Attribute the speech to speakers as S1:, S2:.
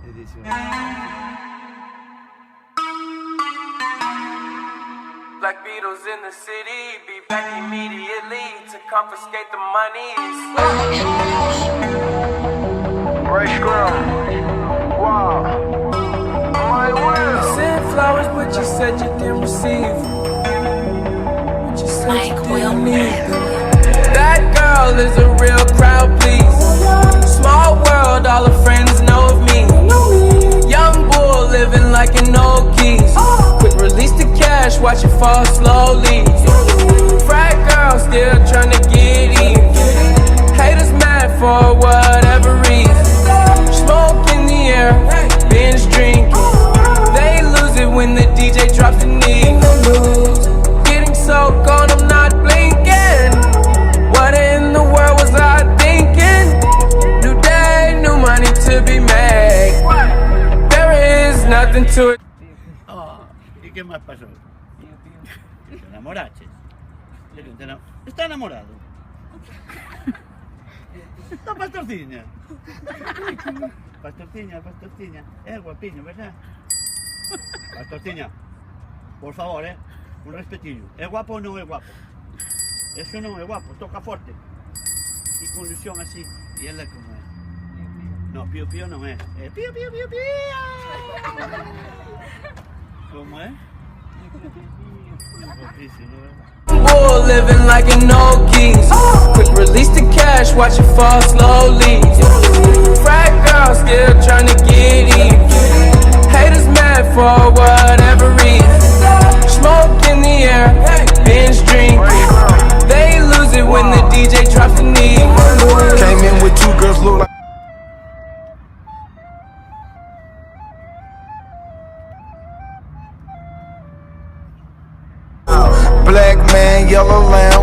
S1: edición.
S2: Black Beatles in the city, be back immediately to confiscate the monies.
S3: Race ground. Wow. My will.
S2: Sent flowers, but you said you didn't receive. But you said you didn't need them. That girl is a real crowd, please. Small world, all her friends know of me. Young bull living like an old geese. Quick release the cash, watch it fall slowly. Frat girl still trying to get in. Haters mad for whatever reason. Smoke in the air, binge drinking. They lose it when the DJ drops the knee. Getting so gone, I'm not blinking. What in the world was I thinking? New day, new money to be made. There is nothing to it.
S4: ¿Y qué más pasó? ¿Te enamoraste? ¿Está enamorado? ¿Está pastorciña? Pastorciña. Es guapiño, ¿verdad? Pastorciña, por favor, un respetillo. ¿Es guapo o no es guapo? Eso no es guapo, toca fuerte. Y con ilusión así. ¿Y él es como es? No, pío pío no es. Pío pío pío pío. ¿Cómo es? Guapísimo, ¿verdad?
S2: Bull living like an old geese. Quick release the cash, watch it fall slowly. Frat girl still trying to get in. Haters mad for whatever reason. Smoke in the air, binge drinking. They lose it when the DJ drops the knee.
S3: Came in with two girls, look like. Black man, yellow lamb.